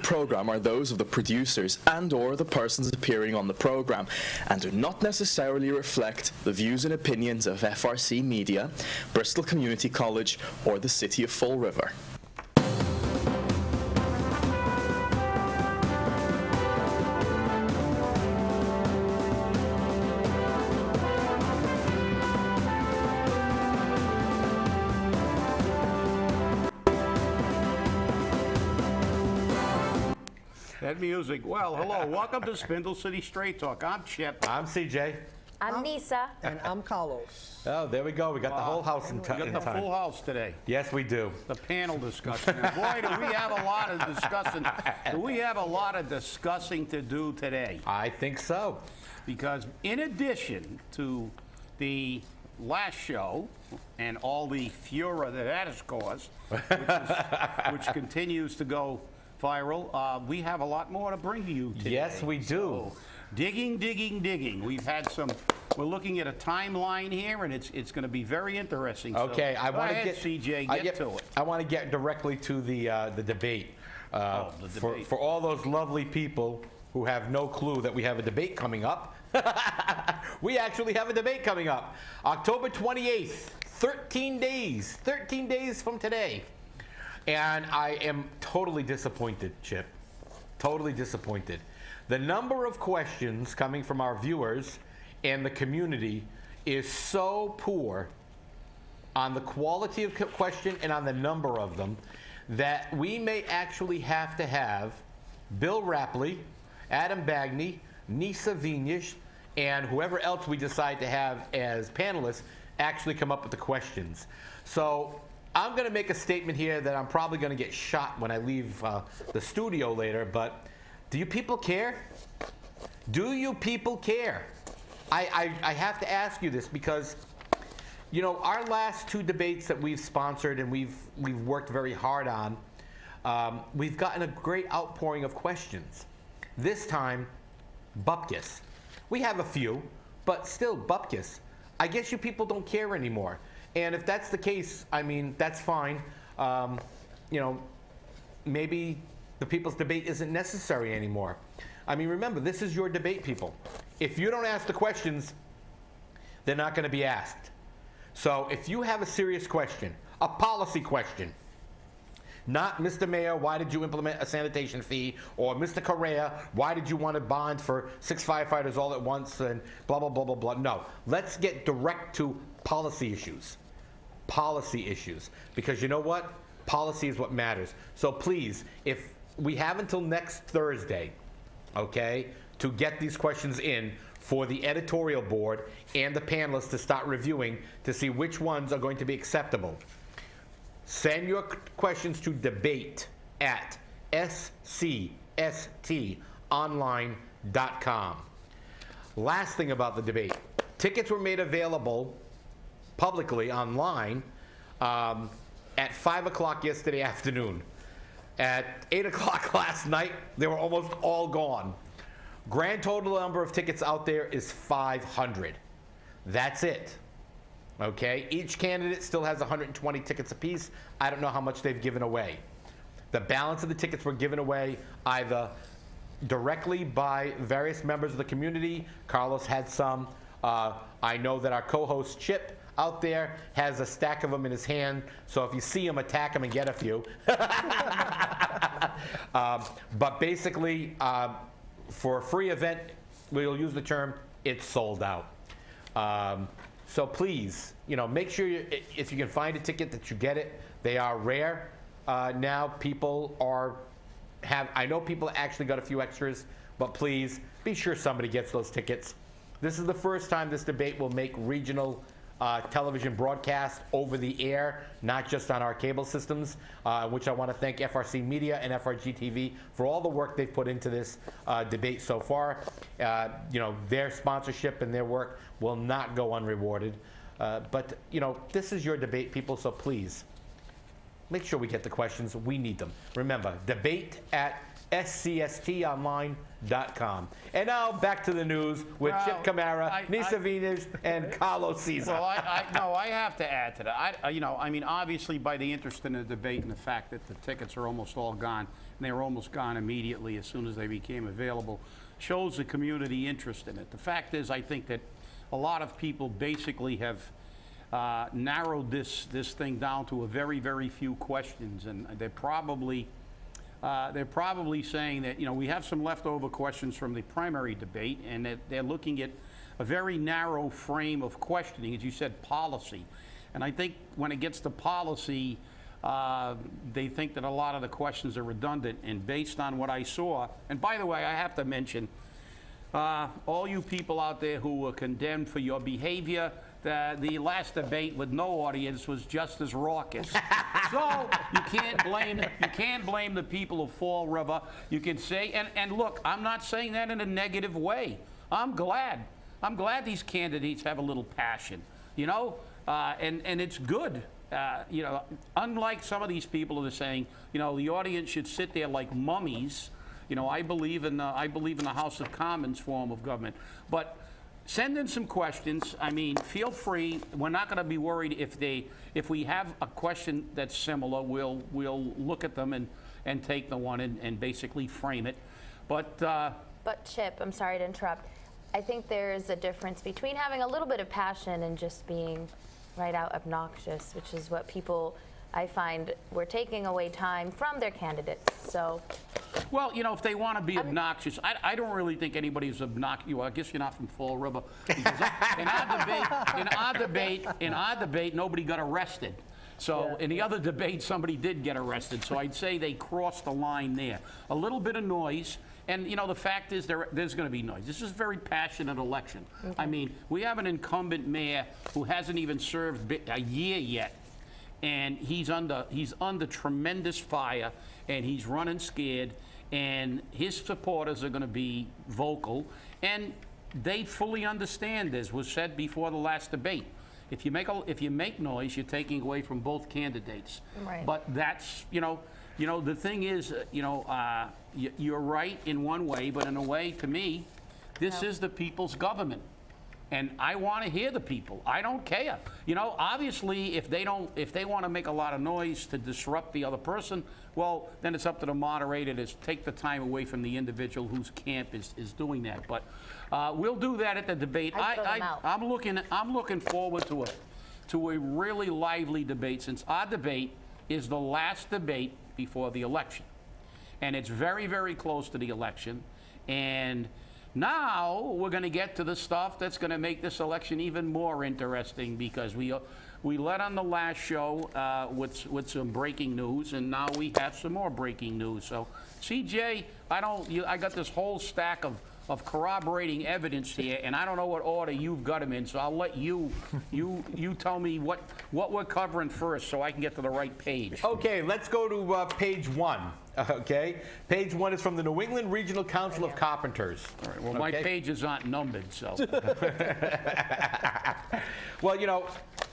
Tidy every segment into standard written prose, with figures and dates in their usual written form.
program are those of the producers and/or the persons appearing on the program, and do not necessarily reflect the views and opinions of FRC Media, Bristol Community College, or the City of Fall River. That music. Well, hello. Welcome to Spindle City Straight Talk. I'm Chip. I'm CJ. I'm Nisa. And I'm Carlos. Oh, there we go. We got the whole house in time. We got the full house today. Yes, we do. The panel discussion. And boy, do we have a lot of discussing. Do we have a lot of discussing to do today? I think so. Because in addition to the last show and all the furor that has caused, which continues to go viral, we have a lot more to bring to you today. Yes, we do. So, digging. We've had some. We're looking at a timeline here, and it's going to be very interesting. Okay, so, I want to get CJ. Get to it. I want to get directly to the debate. The debate. For all those lovely people who have no clue that we have a debate coming up, we actually have a debate coming up, October 28th. 13 days from today. And I am totally disappointed, Chip. Totally disappointed. The number of questions coming from our viewers and the community is so poor on the quality of question and on the number of them that we may actually have to have Bill Rapley, Adam Bagney, Nisa Vinish, and whoever else we decide to have as panelists actually come up with the questions. So I'm going to make a statement here that I'm probably going to get shot when I leave the studio later, but do you people care? Do you people care? I have to ask you this because, you know, our last two debates that we've sponsored and we've worked very hard on, we've gotten a great outpouring of questions. This time, bupkis. We have a few, but still bupkis. I guess you people don't care anymore. And if that's the case, I mean, that's fine. You know, maybe the people's debate isn't necessary anymore. I mean, remember, this is your debate, people. If you don't ask the questions, they're not going to be asked. So if you have a serious question, a policy question, not Mr. Mayor, why did you implement a sanitation fee? Or Mr. Correa, why did you want to bond for 6 firefighters all at once and blah, blah, blah, blah, blah. No, let's get direct to policy issues. Policy issues. Because you know what? Policy is what matters. So please, if we have until next Thursday, okay, to get these questions in for the editorial board and the panelists to start reviewing to see which ones are going to be acceptable. Send your questions to debate@sccstonline.com. Last thing about the debate. Tickets were made available publicly online at 5 o'clock yesterday afternoon. At 8 o'clock last night, they were almost all gone. Grand total number of tickets out there is 500. That's it. Okay, each candidate still has 120 tickets apiece. I don't know how much they've given away. The balance of the tickets were given away either directly by various members of the community. Carlos had some. I know that our co-host Chip out there has a stack of them in his hand, so if you see him, attack him and get a few. But basically, for a free event, we'll use the term, it's sold out. So please, you know, make sure if you can find a ticket that you get it. They are rare. Now people I know people actually got a few extras, but please be sure somebody gets those tickets. This is the first time this debate will make regional television broadcast over the air, not just on our cable systems, which I want to thank FRC Media and FRG TV for all the work they've put into this debate so far. You know, their sponsorship and their work will not go unrewarded. But, you know, this is your debate, people, so please make sure we get the questions. We need them. Remember, debate at scstonline.com. And now back to the news with Chip Kamara, Nisa Venus, and Carlos Caesar. Well, I have to add to that. I mean, obviously, by the interest in the debate and the fact that the tickets are almost all gone, and they were almost gone immediately as soon as they became available, shows the community interest in it. The fact is, I think that a lot of people basically have narrowed this thing down to a very, very few questions, and they're probably saying that, we have some leftover questions from the primary debate, and that they're looking at a very narrow frame of questioning, as you said, policy. And I think when it gets to policy, they think that a lot of the questions are redundant. And based on what I saw, and by the way, I have to mention, all you people out there who were condemned for your behavior, the last debate with no audience was just as raucous. So you can't blame the people of Fall River. You can say, and look, I'm not saying that in a negative way. I'm glad these candidates have a little passion, and it's good. Unlike some of these people that are saying, the audience should sit there like mummies. I believe in the House of Commons form of government, but send in some questions. I mean, feel free. We're not going to be worried if we have a question that's similar. We'll look at them and take the one and basically frame it. But Chip, I'm sorry to interrupt. I think there's a difference between having a little bit of passion and just being right out obnoxious, which is what people, I find, we're taking away time from their candidates. So. Well, if they want to be obnoxious, I don't really think anybody's obnoxious. Well, I guess you're not from Fall River. Because in our debate, nobody got arrested. So in the other debate, somebody did get arrested. So I'd say they crossed the line there. A little bit of noise. And, the fact is there's going to be noise. This is a very passionate election. Okay. I mean, we have an incumbent mayor who hasn't even served a year yet. And he's under tremendous fire, and he's running scared, and his supporters are going to be vocal, and they fully understand, as was said before the last debate. If you make noise, you're taking away from both candidates. Right. But that's the thing is, you're right in one way, but in a way, to me, this is the people's government. And I want to hear the people. I don't care. Obviously, if they want to make a lot of noise to disrupt the other person, well, then it's up to the moderator to take the time away from the individual whose camp is doing that. But we'll do that at the debate. I'm looking forward to a really lively debate, since our debate is the last debate before the election, and it's very, very close to the election. And now we're going to get to the stuff that's going to make this election even more interesting, because we led on the last show with some breaking news, and now we have some more breaking news. So, CJ, I got this whole stack of corroborating evidence here, and I don't know what order you've got them in. So I'll let you tell me what we're covering first, so I can get to the right page. Okay, let's go to page 1. Okay, page 1 is from the New England Regional Council of Carpenters. All right, well, my pages aren't numbered, so. Well,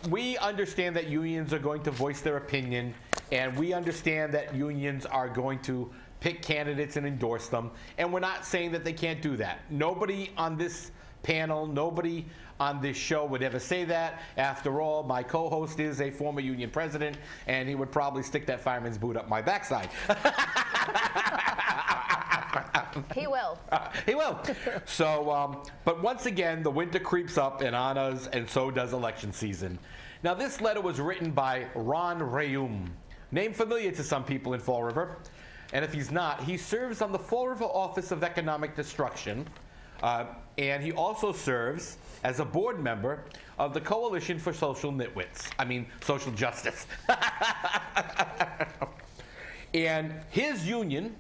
we understand that unions are going to voice their opinion, and we understand that unions are going to pick candidates and endorse them, and we're not saying that they can't do that. Nobody on this panel, nobody on this show would ever say that. After all, my co-host is a former union president, and he would probably stick that fireman's boot up my backside. He will. He will. So, but once again, the winter creeps up on us, and so does election season. Now, this letter was written by Ron Rayum, name familiar to some people in Fall River. And if he's not, he serves on the Fall River Office of Economic Destruction, and he also serves as a board member of the Coalition for Social Nitwits. I mean, Social Justice. And his union,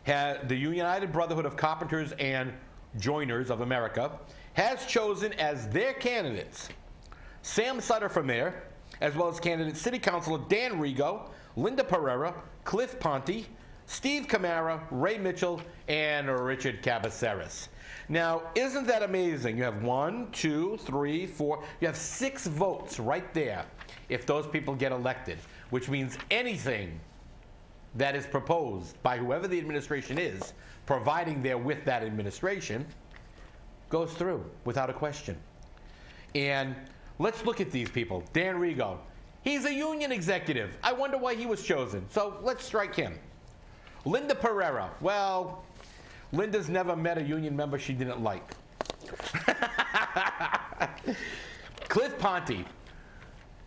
the United Brotherhood of Carpenters and Joiners of America, has chosen as their candidates Sam Sutter for mayor, as well as candidate City Councilor Dan Rigo, Linda Pereira, Cliff Ponte, Steve Kamara, Ray Mitchell, and Richard Cabaceres. Now, isn't that amazing? You have 1, 2, 3, 4, you have 6 votes right there if those people get elected, which means anything that is proposed by whoever the administration is, providing they're with that administration, goes through without a question. And let's look at these people. Dan Rigo, he's a union executive. I wonder why he was chosen. So let's strike him. Linda Pereira, well, Linda's never met a union member she didn't like. Cliff Ponte,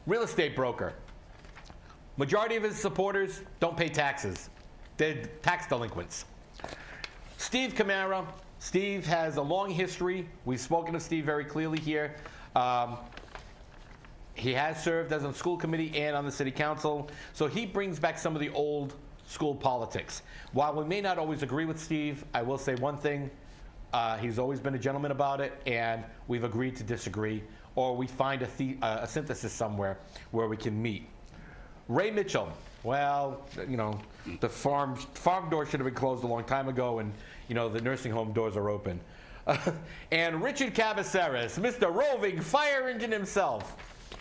real estate broker. Majority of his supporters don't pay taxes. They're tax delinquents. Steve Camara. Steve has a long history. We've spoken of Steve very clearly here. He has served as on the school committee and on the city council. So he brings back some of the old school politics. While we may not always agree with Steve, I will say one thing. He's always been a gentleman about it, and we've agreed to disagree, or we find a synthesis somewhere where we can meet. Ray Mitchell, well, you know, the farm door should have been closed a long time ago, and, you know, the nursing home doors are open. And Richard Cabaceres, Mr. Roving Fire Engine himself.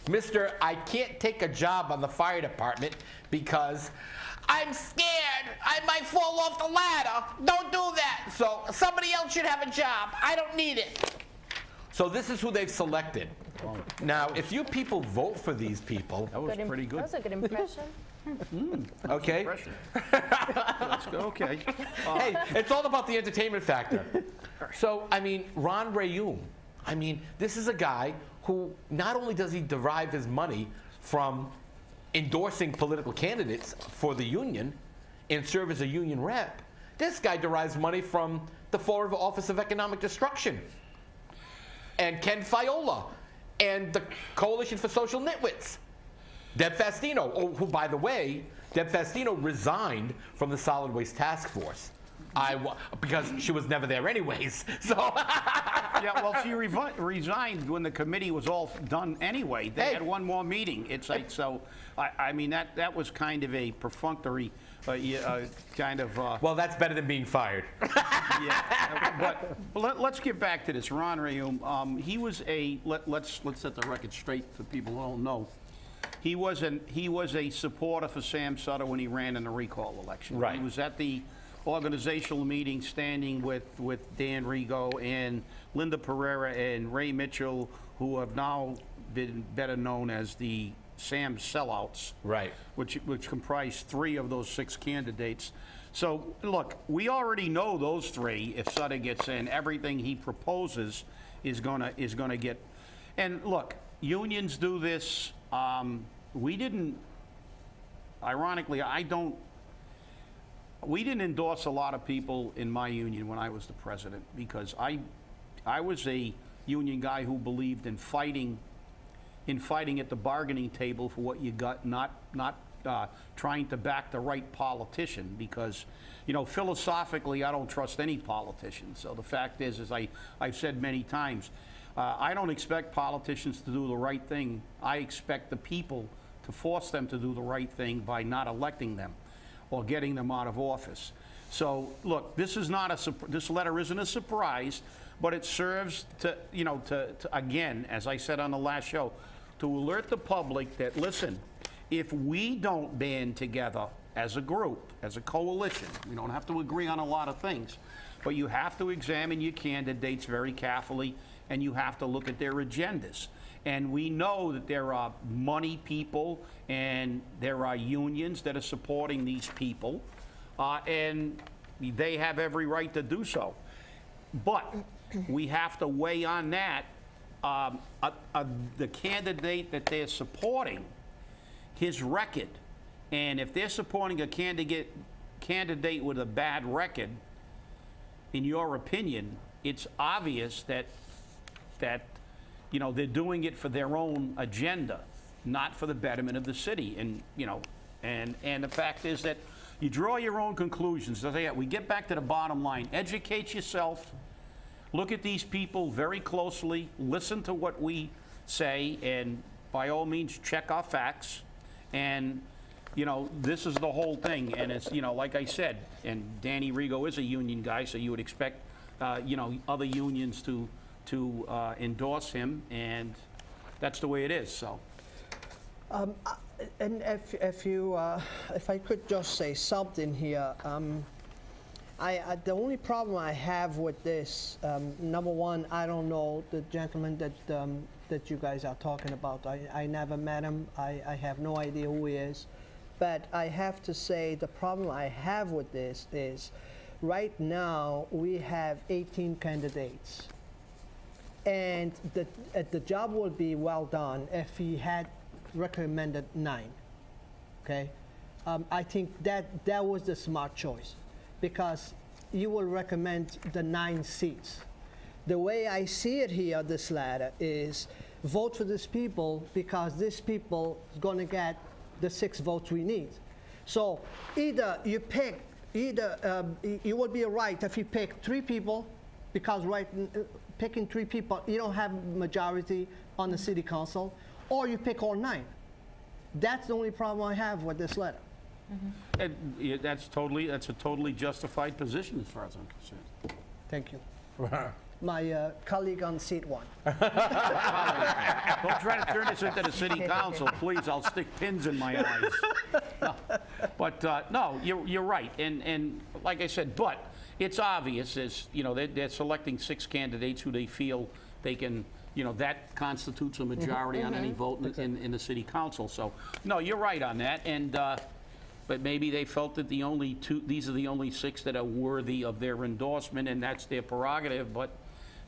Mr. I can't take a job on the fire department because I'm scared. I might fall off the ladder. Don't do that. So somebody else should have a job. I don't need it. So this is who they've selected. Now, if you people vote for these people, That was pretty good. That was a good impression. okay? Impression. Let's go. Okay. Hey, it's all about the entertainment factor. So, I mean, Ron Rayum, I mean, this is a guy who not only does he derive his money from endorsing political candidates for the union and serve as a union rep, this guy derives money from the Florida Office of Economic Destruction and Ken Fiola and the Coalition for Social Nitwits. Deb Fastino, who, by the way, Deb Fastino resigned from the Solid Waste Task Force. Because she was never there anyways. So Yeah, well, she resigned when the committee was all done anyway. They had one more meeting. It's like, so, I mean, that was kind of a perfunctory kind of... well, that's better than being fired. Yeah, but let's get back to this. Ron Rayum, he was a, let's set the record straight for people who don't know. He was a supporter for Sam Sutter when he ran in the recall election. Right. He was at the organizational meeting standing with Dan Rigo and Linda Pereira and Ray Mitchell, who have now been better known as the Sam Sellouts. Right. Which comprise 3 of those 6 candidates. So, look, we already know those 3. If Sutter gets in, everything he proposes is gonna get. And look, unions do this. We didn't. Ironically, we didn't endorse a lot of people in my union when I was the president because I was a union guy who believed in fighting at the bargaining table for what you got, not trying to back the right politician because, you know, philosophically I don't trust any politician. So the fact is I've said many times, I don't expect politicians to do the right thing. I expect the people to force them to do the right thing by not electing them or getting them out of office. So, look, this letter isn't a surprise, but it serves to, you know, to again, as I said on the last show, to alert the public that, listen, if we don't band together as a group, as a coalition, we don't have to agree on a lot of things, but you have to examine your candidates very carefully, and you have to look at their agendas. And we know that there are money people and there are unions that are supporting these people, and they have every right to do so. But we have to weigh on that the candidate that they're supporting, his record. And if they're supporting a candidate with a bad record, in your opinion, it's obvious that you know, they're doing it for their own agenda, not for the betterment of the city. And, you know, and the fact is that you draw your own conclusions. So we get back to the bottom line. Educate yourself. Look at these people very closely. Listen to what we say. And by all means, check our facts. And, you know, this is the whole thing. And it's, you know, like I said, and Danny Rigo is a union guy, so you would expect, you know, other unions to endorse him, and that's the way it is. So, And if I could just say something here, the only problem I have with this, number one, I don't know the gentleman that you guys are talking about. I never met him. I have no idea who he is. But I have to say the problem I have with this is right now we have 18 candidates. And the job will be well done if he had recommended 9. Okay? I think that was the smart choice, because you will recommend the 9 seats. The way I see it here, this ladder, is vote for these people because these people are going to get the 6 votes we need. So either you pick, you would be right if you pick 3 people, because picking 3 people, you don't have majority on the city council, or you pick all 9. That's the only problem I have with this letter. And yeah, that's a totally justified position as far as I'm concerned. Thank you. My colleague on seat 1. Don't try to turn this into the city council, please. I'll stick pins in my eyes. No. But no, you're right. And like I said, but it's obvious, as you know, they're selecting 6 candidates who they feel they can. You know, that constitutes a majority on any vote in the city council. So, no, you're right on that. And but maybe they felt that these are the only 6 that are worthy of their endorsement, and that's their prerogative. But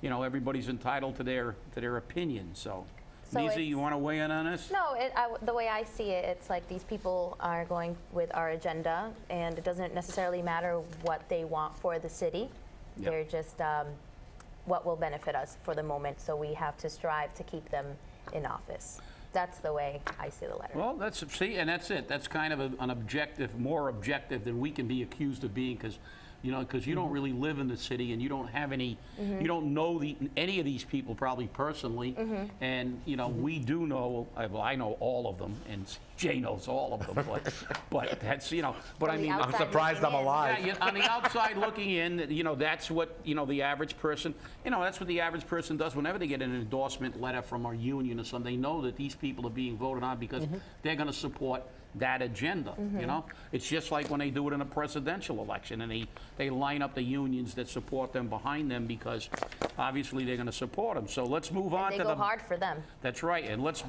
you know, everybody's entitled to their opinion. So Nisa, you want to weigh in on this? No, the way I see it, it's like these people are going with our agenda, and it doesn't necessarily matter what they want for the city. Yep. They're just what will benefit us for the moment, so we have to strive to keep them in office. That's the way I see the letter. Well, that's it. That's kind of an objective, more objective than we can be accused of being, because you don't really live in the city and you don't have any, you don't know any of these people probably personally, and we do know. Well, I know all of them, and Jay knows all of them, but that's But I mean, I'm surprised I'm alive. Yeah, on the outside looking in, that's what the average person, that's what the average person does whenever they get an endorsement letter from our union or something. They know that these people are being voted on because they're going to support that agenda. It's just like when they do it in a presidential election, and they line up the unions that support them behind them, because obviously they're going to support them. So let's move on to they go hard for them. That's right, and let's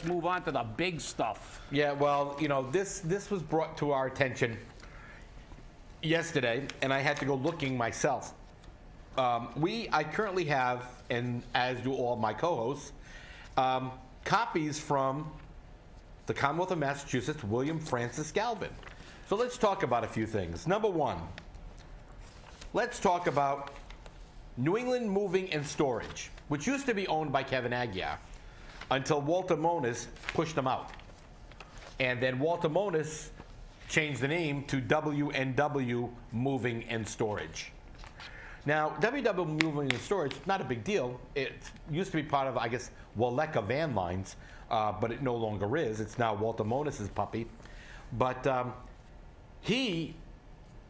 move on to the big stuff. Yeah, well, this was brought to our attention yesterday, and I had to go looking myself. I currently have, and as do all my co-hosts, copies from the Commonwealth of Massachusetts, William Francis Galvin. So let's talk about a few things. Number 1, let's talk about New England Moving and Storage, which used to be owned by Kevin Aguirre until Walter Monis pushed them out. And then Walter Monis changed the name to W&W Moving and Storage. Now, W&W Moving and Storage, not a big deal. It used to be part of, I guess, Waleka Van Lines, but it no longer is. It's now Walter Monis's puppy. But he,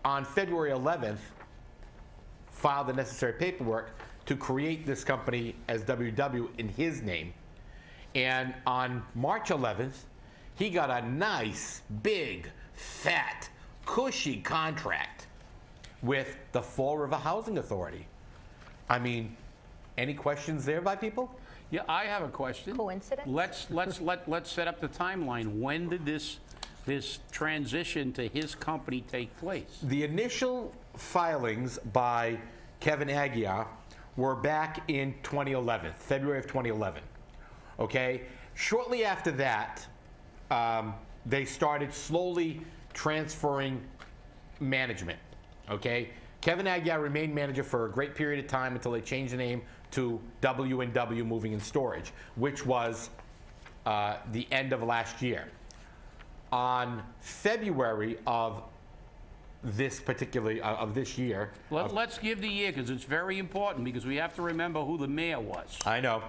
on February 11th, filed the necessary paperwork to create this company as WW in his name. And on March 11th, he got a nice, big, fat, cushy contract with the Fall River Housing Authority. I mean, any questions there by people? Yeah, I have a question. Coincidence? Let's set up the timeline. When did this transition to his company take place? The initial filings by Kevin Aguirre were back in 2011, February of 2011. Okay? Shortly after that, they started slowly transferring management. Okay? Kevin Aguirre remained manager for a great period of time until they changed the name to W&W Moving and Storage, which was the end of last year. On February of this year. Let's give the year, because it's very important, because we have to remember who the mayor was. I know.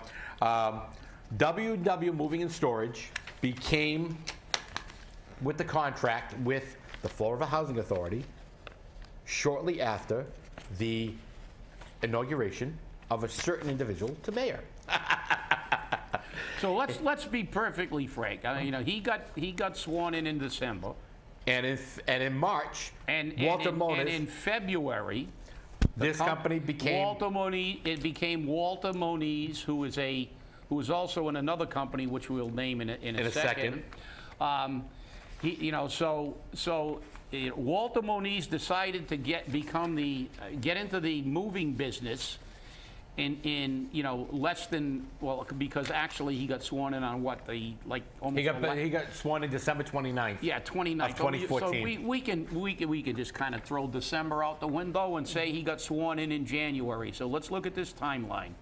W&W Moving and Storage became, with the contract with the Fall River Housing Authority, shortly after the inauguration of a certain individual to mayor. So let's be perfectly frank. I mean, you know, he got sworn in December, And in March, Walter Moniz. And in February, this company became Walter Moniz. It became Walter Moniz, who is also in another company, which we'll name in a second. Walter Moniz decided to get into the moving business in less than, well, because actually he got sworn in on what, almost he got sworn in December 29th. Yeah, 29th of 2014. So we can just kind of throw December out the window and say he got sworn in January. So let's look at this timeline.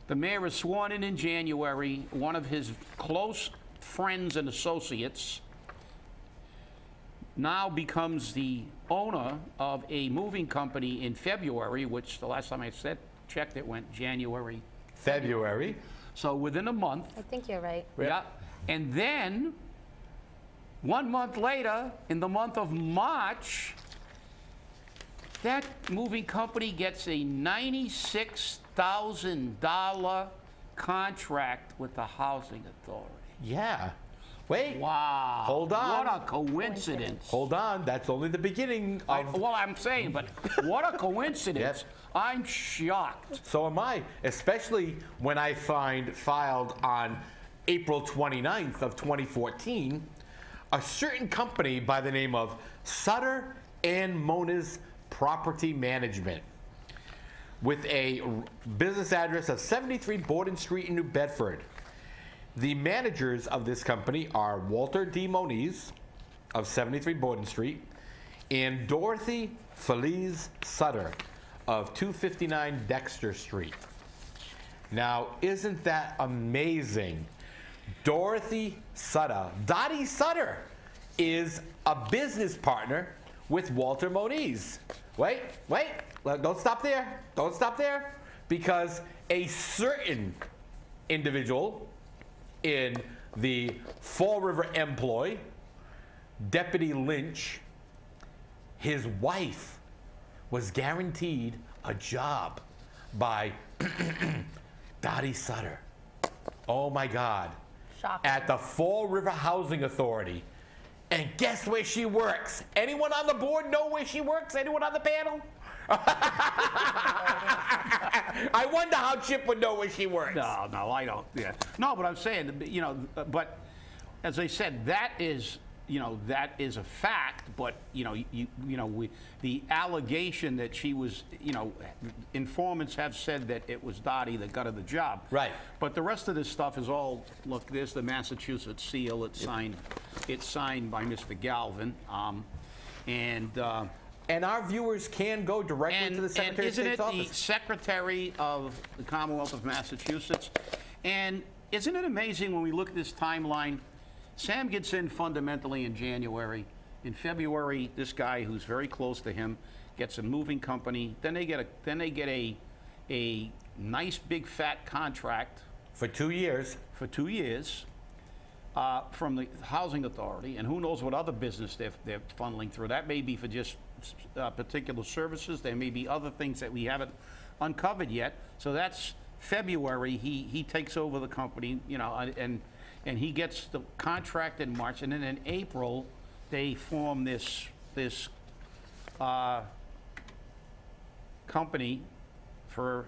The mayor is sworn in January. One of his close friends and associates now becomes the owner of a moving company in February, which the last time I checked, it went January. February. So within a month. I think you're right. Yeah. And then 1 month later, in the month of March, that moving company gets a $96,000 contract with the housing authority. Yeah. Wait. Wow. Hold on. What a coincidence. Hold on. That's only the beginning of... Well, I'm saying, but what a coincidence. Yes. I'm shocked. So am I, especially when I filed on April 29th of 2014, a certain company by the name of Sutter and Moniz Property Management, with a business address of 73 Borden Street in New Bedford. The managers of this company are Walter D. Moniz of 73 Borden Street and Dorothy Feliz Sutter of 259 Dexter Street. Now, isn't that amazing? Dorothy Sutter, Dottie Sutter, is a business partner with Walter Moniz. Wait, don't stop there. Don't stop there. Because a certain individual in the Fall River employ, Deputy Lynch, his wife was guaranteed a job by Dottie Sutter. Oh my God. Shocking. At the Fall River Housing Authority. And guess where she works? Anyone on the board know where she works? Anyone on the panel? I wonder how Chip would know where she works. No, I don't. Yeah. No, but I'm saying, but as I said, that is a fact. But the allegation that she was, informants have said that it was Dottie that got her the job. Right. But the rest of this stuff is all, look, there's the Massachusetts seal. It's signed by Mr. Galvin, and our viewers can go directly to the Secretary of State's office. Isn't it the Secretary of the Commonwealth of Massachusetts? And isn't it amazing when we look at this timeline? Sam gets in fundamentally in January. In February, this guy who's very close to him gets a moving company. Then they get a nice big fat contract for 2 years. For 2 years. From the housing authority, and who knows what other business they're funneling through. That may be for just particular services. There may be other things that we haven't uncovered yet. So that's February. He takes over the company, and he gets the contract in March, and then in April they form this company for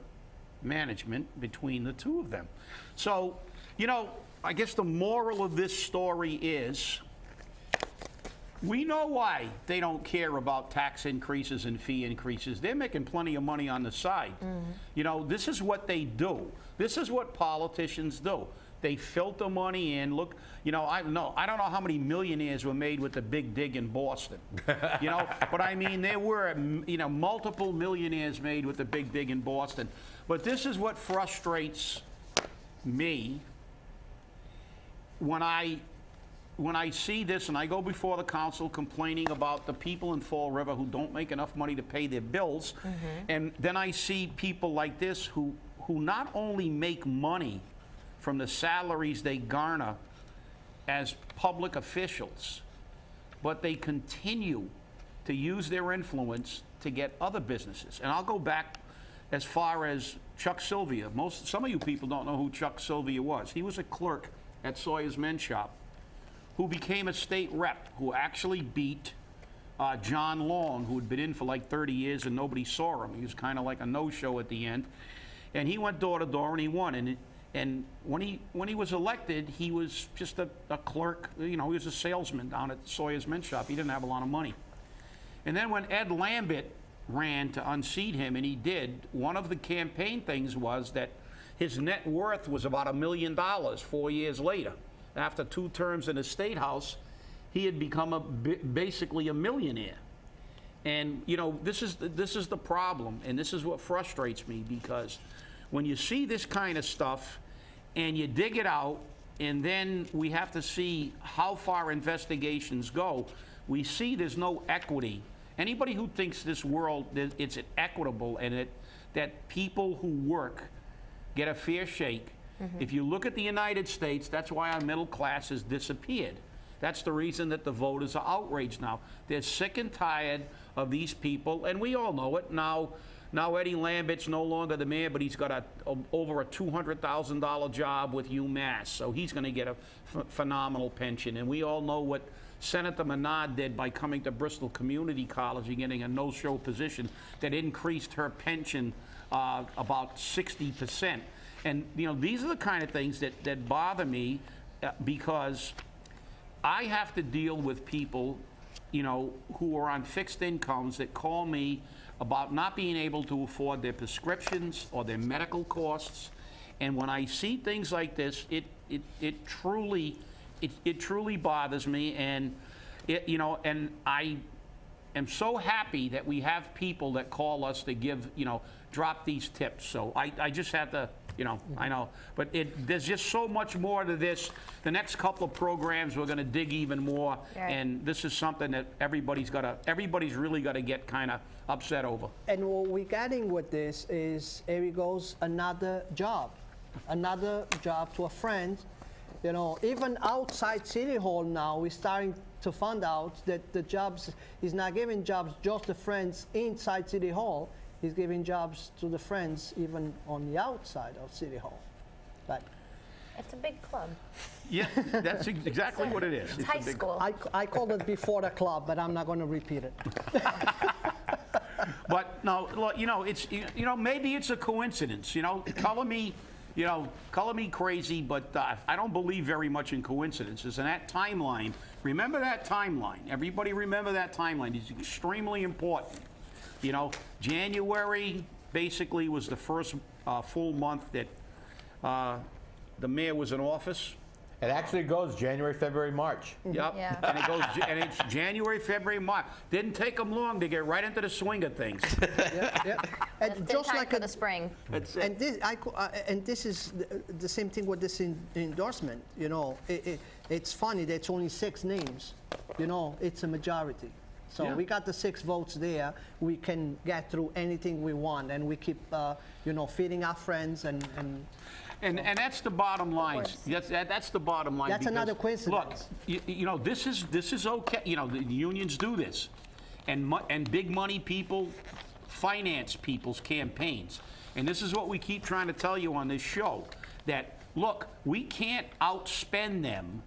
management between the two of them. So, I guess the moral of this story is we know why they don't care about tax increases and fee increases. They're making plenty of money on the side. Mm-hmm. This is what they do. This is what politicians do. They filter money in. Look, I don't know how many millionaires were made with the big dig in Boston. But I mean, there were, multiple millionaires made with the big dig in Boston. But this is what frustrates me. When I see this and I go before the council complaining about the people in Fall River who don't make enough money to pay their bills, mm-hmm. and then I see people like this who not only make money from the salaries they garner as public officials, but they continue to use their influence to get other businesses. And I'll go back as far as Chuck Sylvia. Some of you people don't know who Chuck Sylvia was. He was a clerk at Sawyer's Men's Shop who became a state rep, who actually beat John Long, who had been in for like 30 years and nobody saw him. He was kind of like a no-show at the end. And he went door to door and he won. And when he was elected, he was just a clerk. You know, he was a salesman down at Sawyer's Men's Shop. He didn't have a lot of money. And then when Ed Lambert ran to unseat him, and he did, one of the campaign things was that his net worth was about $1 million 4 years later. After 2 terms in the State House, he had become basically a millionaire. And you know, this is the problem, and this is what frustrates me, because when you see this kind of stuff and you dig it out, and then we have to see how far investigations go, we see there's no equity. Anybody who thinks this world it's equitable and that people who work get a fair shake. If you look at the United States, that's why our middle class has disappeared. That's the reason that the voters are outraged now. They're sick and tired of these people, and we all know it. Now Eddie Lambert's no longer the mayor, but he's got over a $200,000 job with UMass, so he's going to get a phenomenal pension. And we all know what Senator Menard did by coming to Bristol Community College and getting a no-show position that increased her pension about 60%. And you know, these are the kind of things that bother me, because I have to deal with people, you know, who are on fixed incomes that call me about not being able to afford their prescriptions or their medical costs. And when I see things like this, it truly bothers me. And you know, and I am so happy that we have people that call us to give, you know, drop these tips. So I just have to, you know, I know, but there's just so much more to this. The next couple of programs, we're going to dig even more, right. And this is something that everybody's really got to get kind of upset over. And what we're getting with this is, here he goes, another job to a friend. You know, even outside City Hall now, we're starting to find out that the jobs, he's not giving jobs just to friends inside City Hall. He's giving jobs to the friends even on the outside of City Hall. But it's a big club. Yeah, that's exactly what it is. It's high school. I called it before the club, but I'm not going to repeat it. But no, you know, you know, maybe it's a coincidence. You know, color me crazy, but I don't believe very much in coincidences. And that timeline, remember that timeline. Everybody remember that timeline. It's extremely important. You know, January basically was the first full month that the mayor was in office. It actually goes January, February, March. Yep. Yeah. And it goes, and it's January, February, March. Didn't take them long to get right into the swing of things. Yeah. And just like for the spring. That's it. And this is the same thing with this endorsement. You know, it's funny that it's only 6 names. You know, it's a majority. So yeah. We got the 6 votes there. We can get through anything we want, and we keep, you know, feeding our friends and that's the bottom line. That's the bottom line. That's another coincidence. Look, you know, this is okay. You know, the unions do this, and big money people finance people's campaigns. And this is what we keep trying to tell you on this show, that look, we can't outspend them,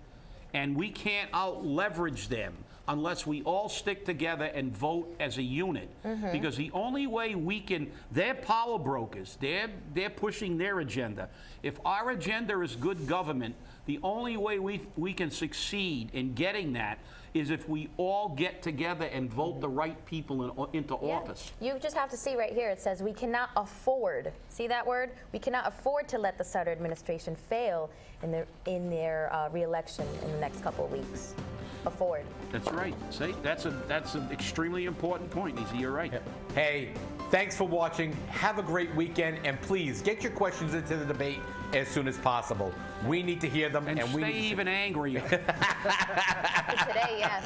and we can't out-leverage them unless we all stick together and vote as a unit. Because the only way we can, they're power brokers, they're pushing their agenda. If our agenda is good government, the only way we can succeed in getting that is if we all get together and vote the right people into office. You just have to see right here, it says we cannot afford, see that word? We cannot afford to let the Sutter administration fail in their re-election in the next couple of weeks. Afford. That's right. See, that's an extremely important point, Easy. You're right. Hey, thanks for watching. Have a great weekend, and please get your questions into the debate as soon as possible. We need to hear them, and we stay even angrier. Today, yes.